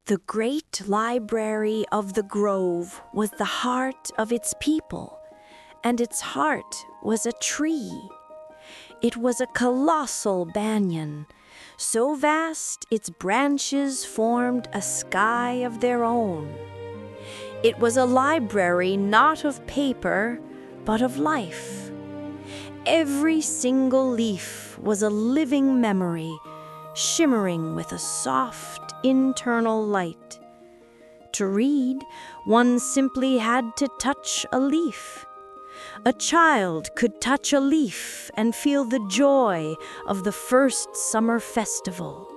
The great library of the grove was the heart of its people, and its heart was a tree. It was a colossal banyan, so vast its branches formed a sky of their own. It was a library not of paper, but of life. Every single leaf was a living memory, shimmering with a soft internal light. To read, one simply had to touch a leaf. A child could touch a leaf and feel the joy of the first summer festival.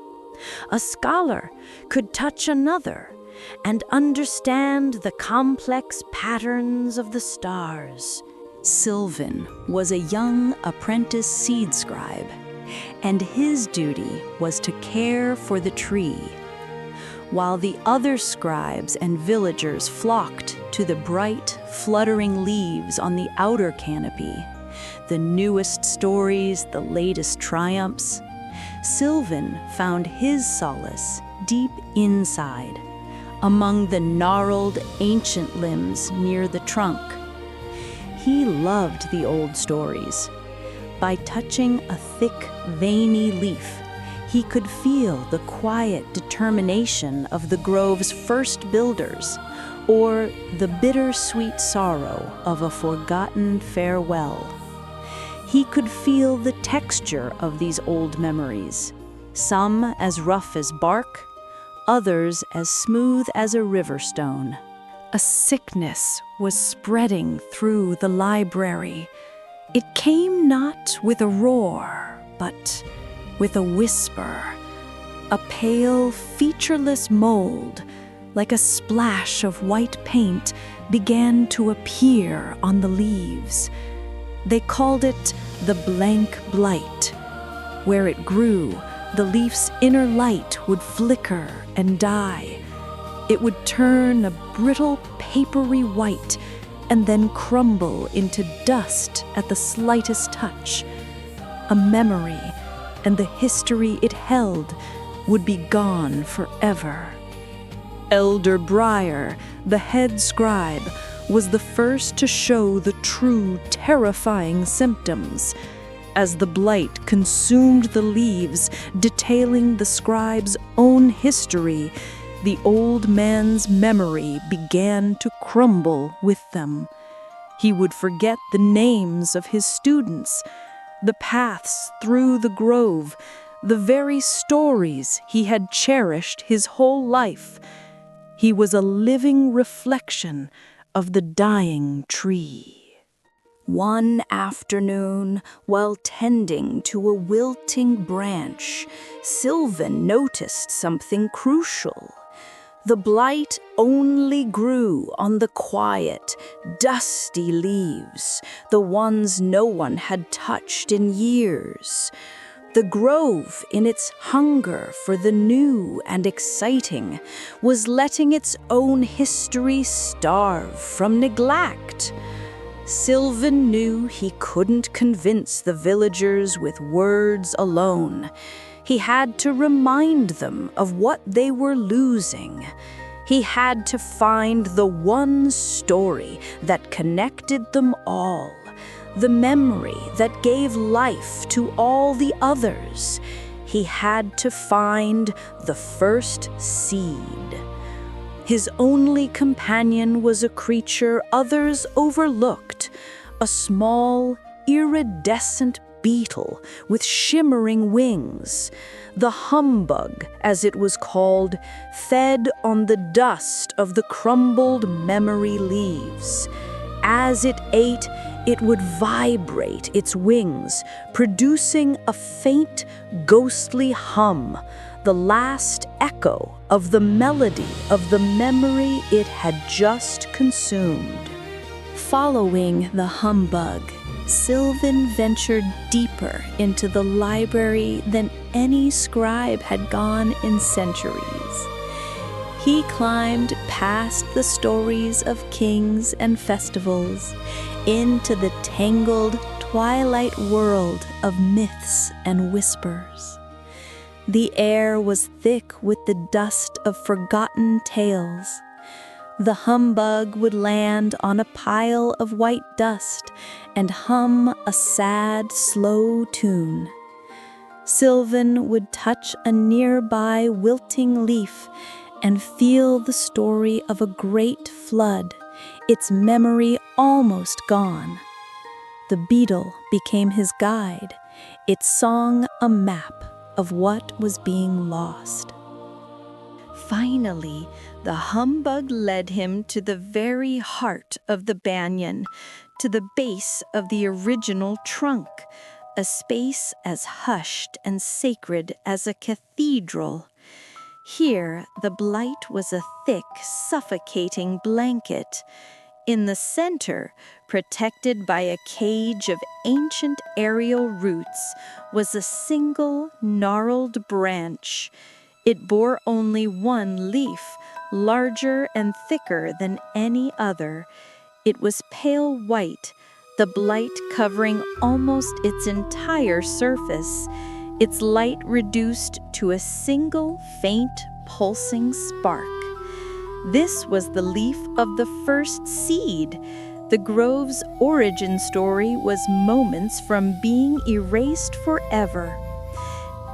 A scholar could touch another and understand the complex patterns of the stars. Sylvan was a young apprentice seed scribe, and his duty was to care for the tree. While the other scribes and villagers flocked to the bright, fluttering leaves on the outer canopy, the newest stories, the latest triumphs, Sylvan found his solace deep inside, among the gnarled, ancient limbs near the trunk. He loved the old stories. By touching a thick, veiny leaf, he could feel the quiet determination of the grove's first builders, or the bittersweet sorrow of a forgotten farewell. He could feel the texture of these old memories, some as rough as bark, others as smooth as a river stone. A sickness was spreading through the library. It came not with a roar, but with a whisper. A pale, featureless mold, like a splash of white paint, began to appear on the leaves. They called it the Blank Blight. Where it grew, the leaf's inner light would flicker and die. It would turn a brittle, papery white and then crumble into dust at the slightest touch. A memory and the history it held would be gone forever. Elder Briar, the head scribe, was the first to show the true, terrifying symptoms. As the blight consumed the leaves, detailing the scribe's own history, the old man's memory began to crumble with them. He would forget the names of his students, the paths through the grove, the very stories he had cherished his whole life. He was a living reflection of the dying tree. One afternoon, while tending to a wilting branch, Sylvan noticed something crucial. The blight only grew on the quiet, dusty leaves, the ones no one had touched in years. The grove, in its hunger for the new and exciting, was letting its own history starve from neglect. Sylvan knew he couldn't convince the villagers with words alone. He had to remind them of what they were losing. He had to find the one story that connected them all, the memory that gave life to all the others. He had to find the first seed. His only companion was a creature others overlooked, a small, iridescent beetle with shimmering wings. The humbug, as it was called, fed on the dust of the crumbled memory leaves. As it ate, it would vibrate its wings, producing a faint, ghostly hum, the last echo of the melody of the memory it had just consumed. Following the humbug, Sylvan ventured deeper into the library than any scribe had gone in centuries. He climbed past the stories of kings and festivals into the tangled twilight world of myths and whispers. The air was thick with the dust of forgotten tales. The humbug would land on a pile of white dust and hum a sad, slow tune. Sylvan would touch a nearby wilting leaf and feel the story of a great flood, its memory almost gone. The beetle became his guide, its song a map of what was being lost. Finally, the humbug led him to the very heart of the banyan, to the base of the original trunk, a space as hushed and sacred as a cathedral. Here, the blight was a thick, suffocating blanket. In the center, protected by a cage of ancient aerial roots, was a single gnarled branch. It bore only one leaf, larger and thicker than any other. It was pale white, the blight covering almost its entire surface, its light reduced to a single faint pulsing spark. This was the leaf of the first seed. The grove's origin story was moments from being erased forever.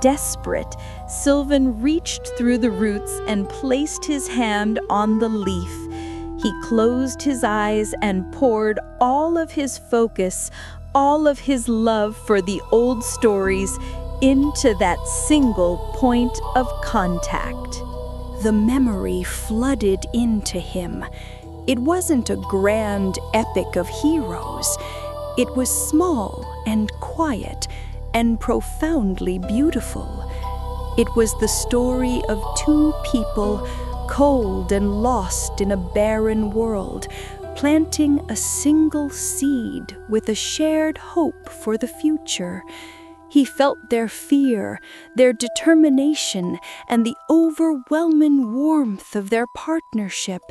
Desperate, Sylvan reached through the roots and placed his hand on the leaf. He closed his eyes and poured all of his focus, all of his love for the old stories, into that single point of contact. The memory flooded into him. It wasn't a grand epic of heroes. It was small and quiet and profoundly beautiful. It was the story of two people, cold and lost in a barren world, planting a single seed with a shared hope for the future. He felt their fear, their determination, and the overwhelming warmth of their partnership.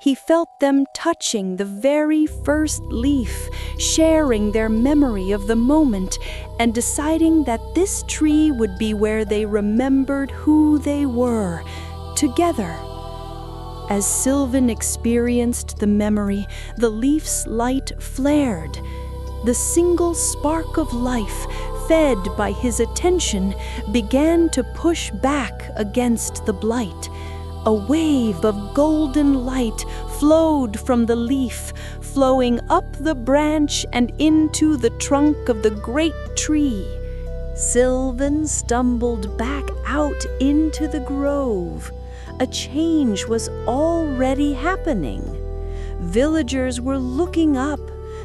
He felt them touching the very first leaf, sharing their memory of the moment, and deciding that this tree would be where they remembered who they were, together. As Sylvan experienced the memory, the leaf's light flared. The single spark of life, fed by his attention, began to push back against the blight. A wave of golden light flowed from the leaf, flowing up the branch and into the trunk of the great tree. Sylvan stumbled back out into the grove. A change was already happening. Villagers were looking up,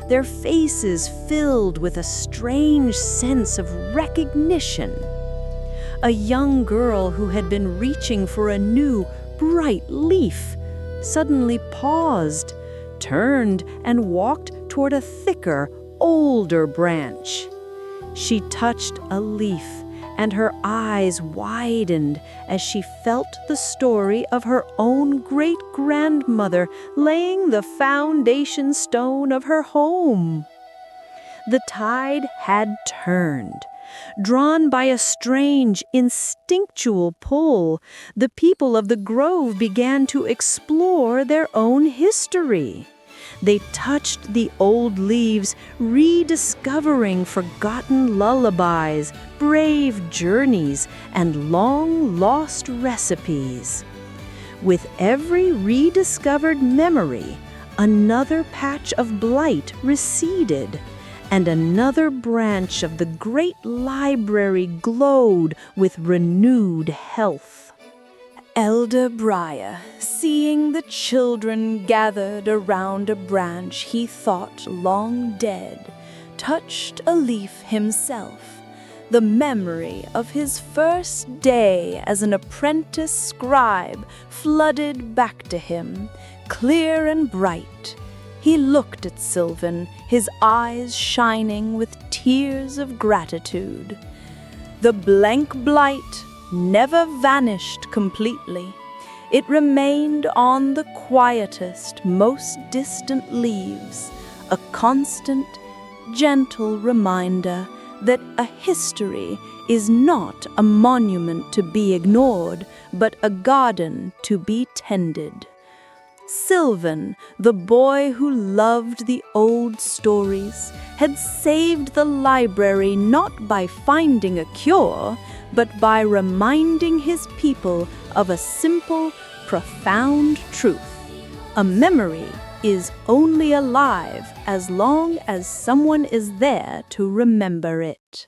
their faces filled with a strange sense of recognition. A young girl who had been reaching for a new, bright leaf suddenly paused, turned, and walked toward a thicker, older branch. She touched a leaf, and her eyes widened as she felt the story of her own great-grandmother laying the foundation stone of her home. The tide had turned. Drawn by a strange, instinctual pull, the people of the grove began to explore their own history. They touched the old leaves, rediscovering forgotten lullabies, brave journeys, and long-lost recipes. With every rediscovered memory, another patch of blight receded, and another branch of the great library glowed with renewed health. Elder Briar, seeing the children gathered around a branch he thought long dead, touched a leaf himself. The memory of his first day as an apprentice scribe flooded back to him, clear and bright. He looked at Sylvan, his eyes shining with tears of gratitude. The Blank Blight never vanished completely. It remained on the quietest, most distant leaves, a constant, gentle reminder that a history is not a monument to be ignored, but a garden to be tended. Sylvan, the boy who loved the old stories, had saved the library not by finding a cure, but by reminding his people of a simple, profound truth. A memory is only alive as long as someone is there to remember it.